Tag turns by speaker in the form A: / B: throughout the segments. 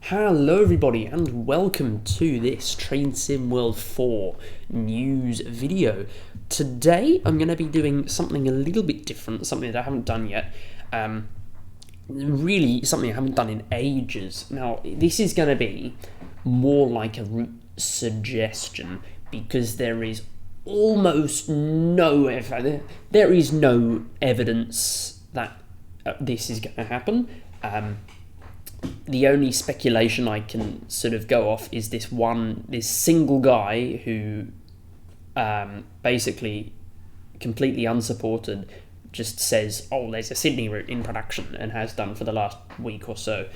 A: Hello everybody and welcome to this Train Sim World 4 news video. Today I'm going to be doing something a little bit different, something that I haven't done yet. Really something I haven't done in ages. Now this is going to be more like a route suggestion because there is almost no evidence that this is going to happen. The only speculation I can sort of go off is this single guy who basically completely unsupported just says, oh, there's a Sydney route in production, and has done for the last week or so.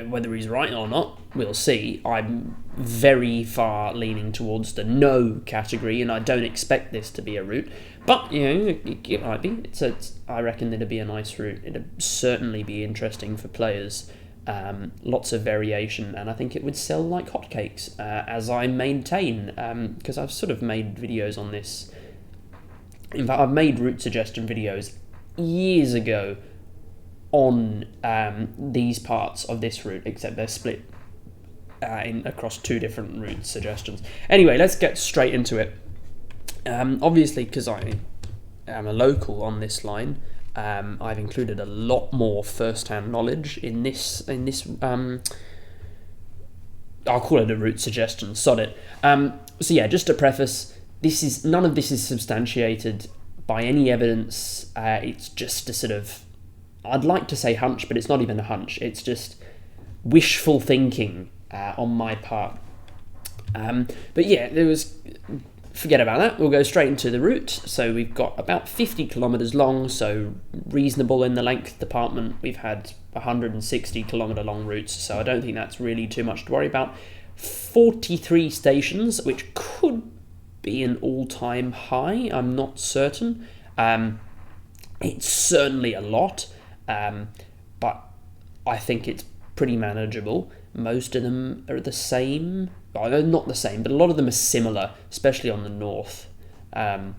A: Whether he's right or not, we'll see. I'm very far leaning towards the no category, and I don't expect this to be a route. But, it might be. I reckon it'd be a nice route. It'd certainly be interesting for players. Lots of variation, and I think it would sell like hotcakes, as I maintain, because I've sort of made videos on this. In fact, I've made route suggestion videos years ago on these parts of this route, except they're split across two different route suggestions. Anyway, let's get straight into it. Obviously, because I am a local on this line, I've included a lot more first-hand knowledge in this. I'll call it a route suggestion. Sod it. So yeah, just to preface, none of this is substantiated by any evidence. It's just a sort of, I'd like to say hunch, but it's not even a hunch. It's just wishful thinking on my part. But yeah, forget about that. We'll go straight into the route. So we've got about 50 kilometres long, so reasonable in the length department. We've had 160 kilometre long routes, so I don't think that's really too much to worry about. 43 stations, which could be an all-time high. I'm not certain. It's certainly a lot, but I think it's pretty manageable. Most of them are the same. Well, they're not the same, but a lot of them are similar, especially on the north. 8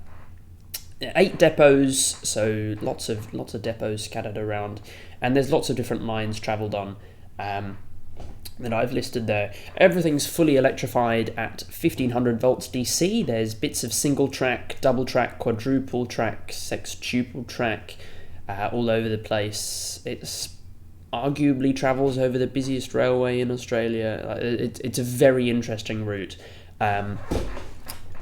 A: depots, so lots of depots scattered around, and there's lots of different lines travelled on that I've listed there. Everything's fully electrified at 1500 volts DC. There's bits of single track, double track, quadruple track, sextuple track all over the place. It's arguably travels over the busiest railway in Australia. It's a very interesting route.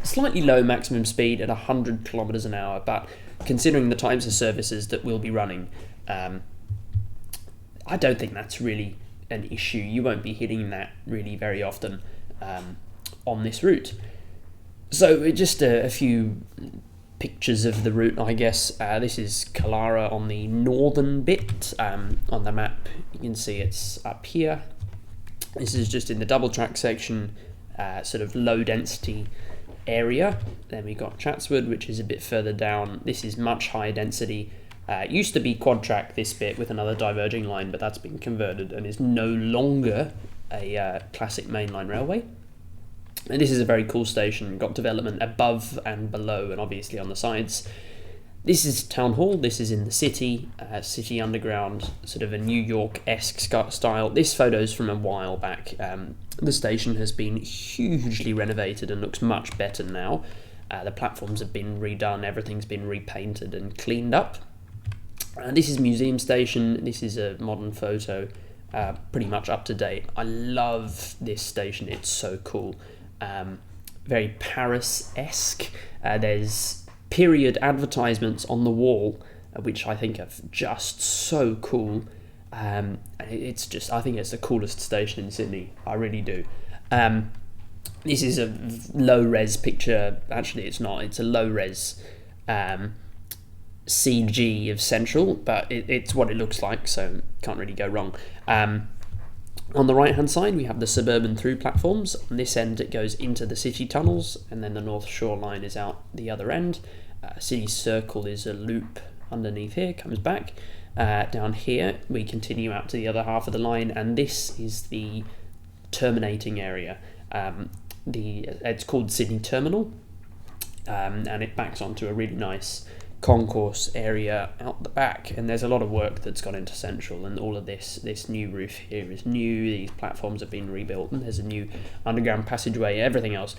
A: Slightly low maximum speed at 100 kilometres an hour, but considering the types of services that we'll be running, I don't think that's really an issue. You won't be hitting that really very often on this route. So just a few pictures of the route, I guess. This is Killara on the northern bit. On the map you can see it's up here. This is just in the double track section, sort of low density area. Then we got Chatswood, which is a bit further down. This is much higher density. It used to be quad track, this bit, with another diverging line, but that's been converted and is no longer a classic mainline railway. And this is a very cool station. Got development above and below, and obviously on the sides. This is Town Hall. This is in the city, City Underground, sort of a New York-esque style. This photo's from a while back. The station has been hugely renovated and looks much better now. The platforms have been redone. Everything's been repainted and cleaned up. This is Museum Station. This is a modern photo, pretty much up to date. I love this station. It's so cool. Very Paris-esque. There's period advertisements on the wall, which I think are just so cool. I think it's the coolest station in Sydney. I really do. This is a low-res picture. Actually, it's not. It's a low-res CG of Central, but it's what it looks like, so can't really go wrong. On the right hand side we have the suburban through platforms. On this end it goes into the city tunnels, and then the North Shore line is out the other end. City Circle is a loop underneath here, comes back. Down here we continue out to the other half of the line, and this is the terminating area. It's called Sydney Terminal, and it backs onto a really nice concourse area out the back, and there's a lot of work that's gone into Central, and all of this new roof here is new. These platforms have been rebuilt, and there's a new underground passageway, everything else.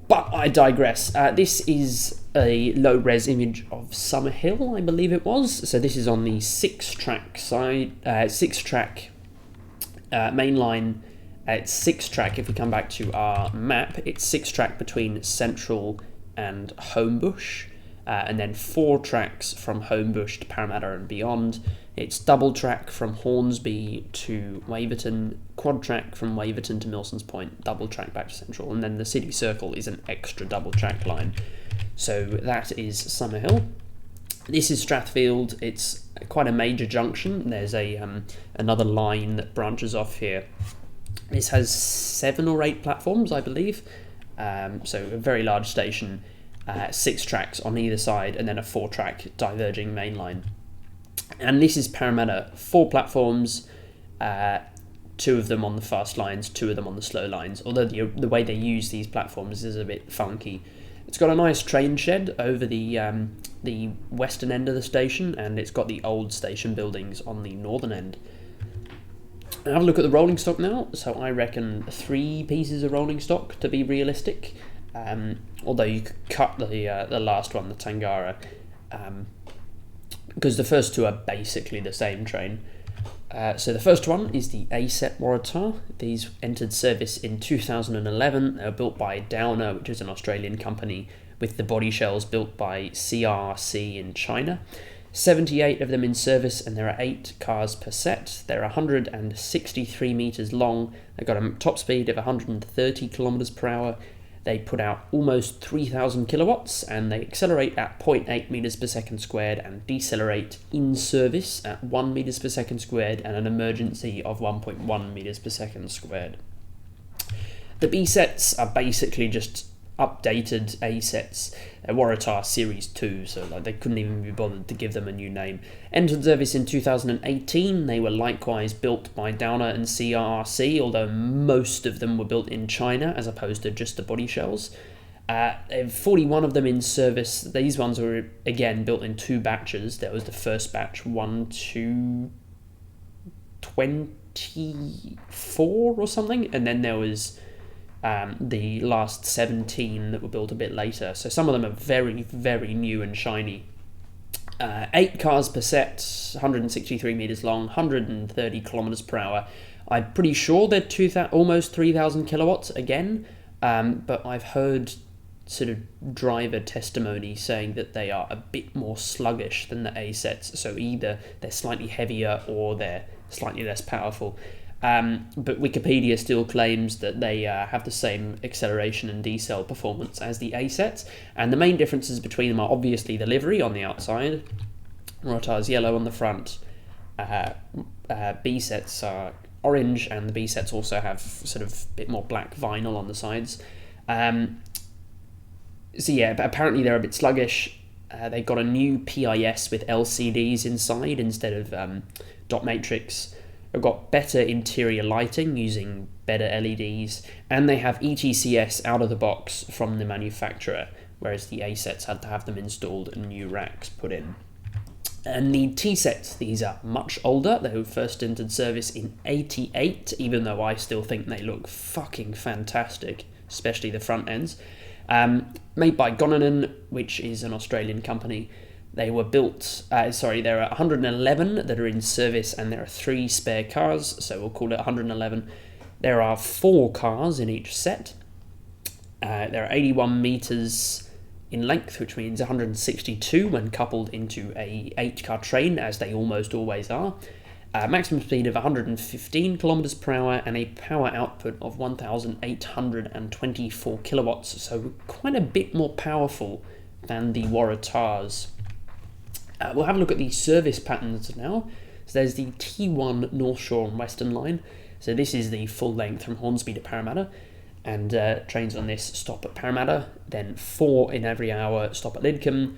A: But I digress. This is a low-res image of Summerhill, I believe it was. So this is on the 6-track side, 6-track mainline. It's 6-track. If we come back to our map, it's 6-track between Central and Homebush. And then 4 tracks from Homebush to Parramatta and beyond. It's double track from Hornsby to Waverton, quad track from Waverton to Milsons Point, double track back to Central, and then the City Circle is an extra double track line. So that is Summerhill. This is Strathfield. It's quite a major junction. There's another line that branches off here. This has 7 or 8 platforms, I believe. So a very large station. 6 tracks on either side, and then a 4-track diverging main line. And this is Parramatta, 4 platforms, 2 of them on the fast lines, 2 of them on the slow lines, although the way they use these platforms is a bit funky. It's got a nice train shed over the western end of the station, and it's got the old station buildings on the northern end. Have a look at the rolling stock now. So I reckon 3 pieces of rolling stock to be realistic. Although you could cut the last one, the Tangara, because the first 2 are basically the same train. So the first one is the A-Set Waratah. These entered service in 2011. They were built by Downer, which is an Australian company, with the body shells built by CRC in China. 78 of them in service, and there are 8 cars per set. They're 163 metres long. They've got a top speed of 130 kilometres per hour. They put out almost 3,000 kilowatts, and they accelerate at 0.8 meters per second squared and decelerate in service at 1 meters per second squared and an emergency of 1.1 meters per second squared. The B sets are basically just updated A sets, Waratah Series 2, so they couldn't even be bothered to give them a new name. Entered service in 2018. They were likewise built by Downer and CRC, although most of them were built in China as opposed to just the body shells. 41 of them in service. These ones were again built in 2 batches. There was the first batch 1 to 24 or something, and then there was the last 17 that were built a bit later. So some of them are very, very new and shiny. 8 cars per set, 163 metres long, 130 kilometres per hour. I'm pretty sure they're almost 3,000 kilowatts again, but I've heard sort of driver testimony saying that they are a bit more sluggish than the A sets, so either they're slightly heavier or they're slightly less powerful. But Wikipedia still claims that they have the same acceleration and decel performance as the A sets, and the main differences between them are obviously the livery on the outside. Waratah's yellow on the front, B sets are orange, and the B sets also have sort of a bit more black vinyl on the sides. So yeah, but apparently they're a bit sluggish. They got a new PIS with LCDs inside instead of dot matrix. They've got better interior lighting using better LEDs, and they have ETCS out of the box from the manufacturer, whereas the A sets had to have them installed and new racks put in. And the T sets, these are much older. They were first entered service in 88, even though I still think they look fucking fantastic, especially the front ends. Made by Gonanen, which is an Australian company. They were built, there are 111 that are in service, and there are 3 spare cars, so we'll call it 111. There are 4 cars in each set. There are 81 metres in length, which means 162 when coupled into a 8-car train, as they almost always are. Maximum speed of 115 kilometers per hour and a power output of 1,824 kilowatts, so quite a bit more powerful than the Waratahs. We'll have a look at the service patterns now. So there's the T1 North Shore and Western Line. So this is the full length from Hornsby to Parramatta, and trains on this stop at Parramatta, then 4 in every hour stop at Lidcombe.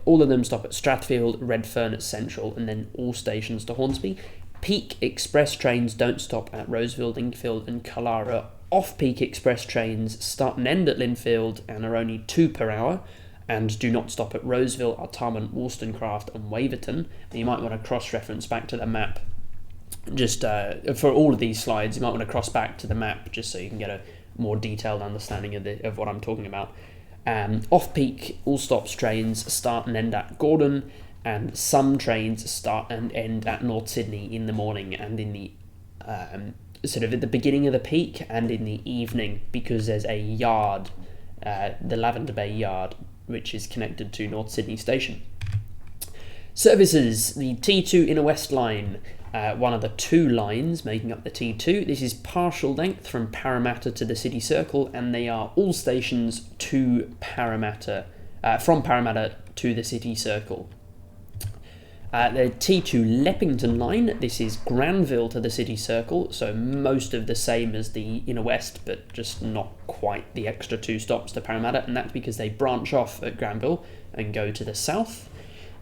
A: All of them stop at Strathfield, Redfern at Central, and then all stations to Hornsby. Peak express trains don't stop at Roseville, Lingfield and Killara. Off-peak express trains start and end at Linfield and are only 2 per hour. and do not stop at Roseville, Artarmon, Wollstonecraft and Waverton. And you might want to cross-reference back to the map. Just for all of these slides, you might want to cross back to the map just so you can get a more detailed understanding of what I'm talking about. Off-peak, all stops trains start and end at Gordon, and some trains start and end at North Sydney in the morning and in the sort of at the beginning of the peak and in the evening, because there's a yard, the Lavender Bay Yard, which is connected to North Sydney Station. Services: the T2 Inner West Line, one of the two lines making up the T2. This is partial length from Parramatta to the City Circle, and they are all stations to Parramatta, from Parramatta to the City Circle. The T2 Leppington line, this is Granville to the City Circle, so most of the same as the Inner West, but just not quite the extra 2 stops to Parramatta, and that's because they branch off at Granville and go to the south.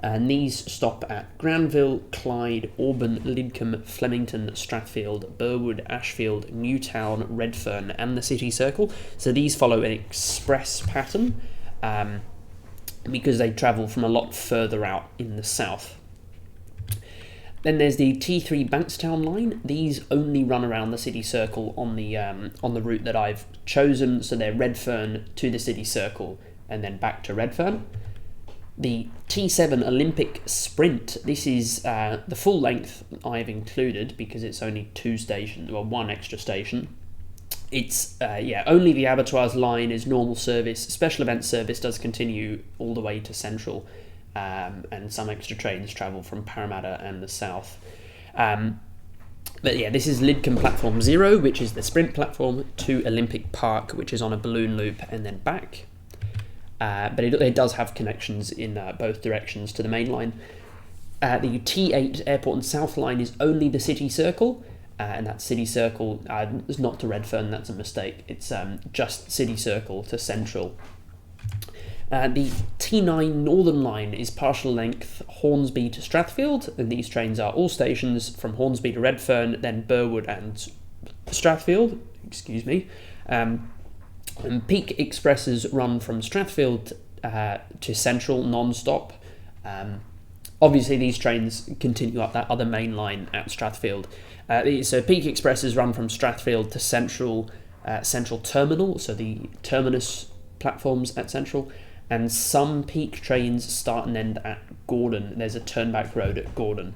A: And these stop at Granville, Clyde, Auburn, Lidcombe, Flemington, Strathfield, Burwood, Ashfield, Newtown, Redfern and the City Circle. So these follow an express pattern because they travel from a lot further out in the south. Then there's the T3 Bankstown line. These only run around the City Circle on the route that I've chosen, so they're Redfern to the City Circle and then back to Redfern. The T7 Olympic Sprint, this is the full length I've included because it's only 2 stations, well, 1 extra station. It's, only the Abattoirs line is normal service. Special event service does continue all the way to Central, and some extra trains travel from Parramatta and the south. But yeah, this is Lidcombe Platform 0, which is the sprint platform, to Olympic Park, which is on a balloon loop, and then back. But it does have connections in both directions to the main line. The T8 Airport and South line is only the City Circle, and that City Circle is not to Redfern, that's a mistake. It's just City Circle to Central. The T9 Northern line is partial length Hornsby to Strathfield, and these trains are all stations from Hornsby to Redfern, then Burwood and Strathfield, And peak expresses run from Strathfield to Central non-stop. Obviously these trains continue up that other main line at Strathfield. So peak expresses run from Strathfield to Central Terminal, so the terminus platforms at Central, and some peak trains start and end at Gordon. There's a turnback road at Gordon.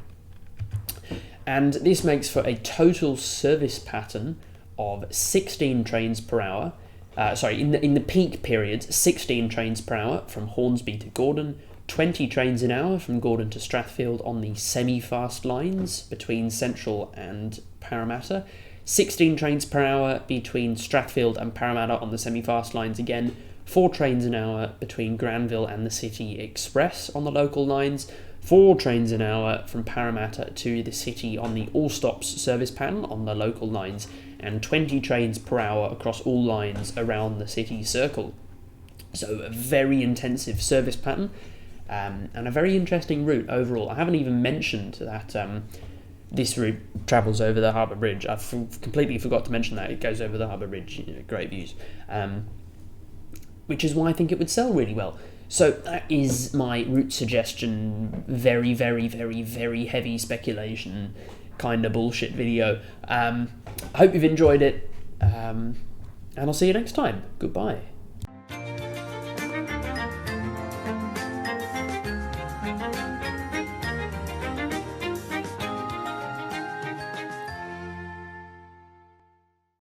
A: And this makes for a total service pattern of 16 trains per hour. In the peak periods, 16 trains per hour from Hornsby to Gordon, 20 trains an hour from Gordon to Strathfield on the semi-fast lines between Central and Parramatta, 16 trains per hour between Strathfield and Parramatta on the semi-fast lines again, 4 trains an hour between Granville and the City Express on the local lines, 4 trains an hour from Parramatta to the city on the all stops service pattern on the local lines, and 20 trains per hour across all lines around the City Circle. So a very intensive service pattern, and a very interesting route overall. I haven't even mentioned that this route travels over the Harbour Bridge. I completely forgot to mention that. It goes over the Harbour Bridge, great views. Which is why I think it would sell really well. So that is my route suggestion, very, very, very, very heavy speculation kind of bullshit video. I hope you've enjoyed it, and I'll see you next time. Goodbye.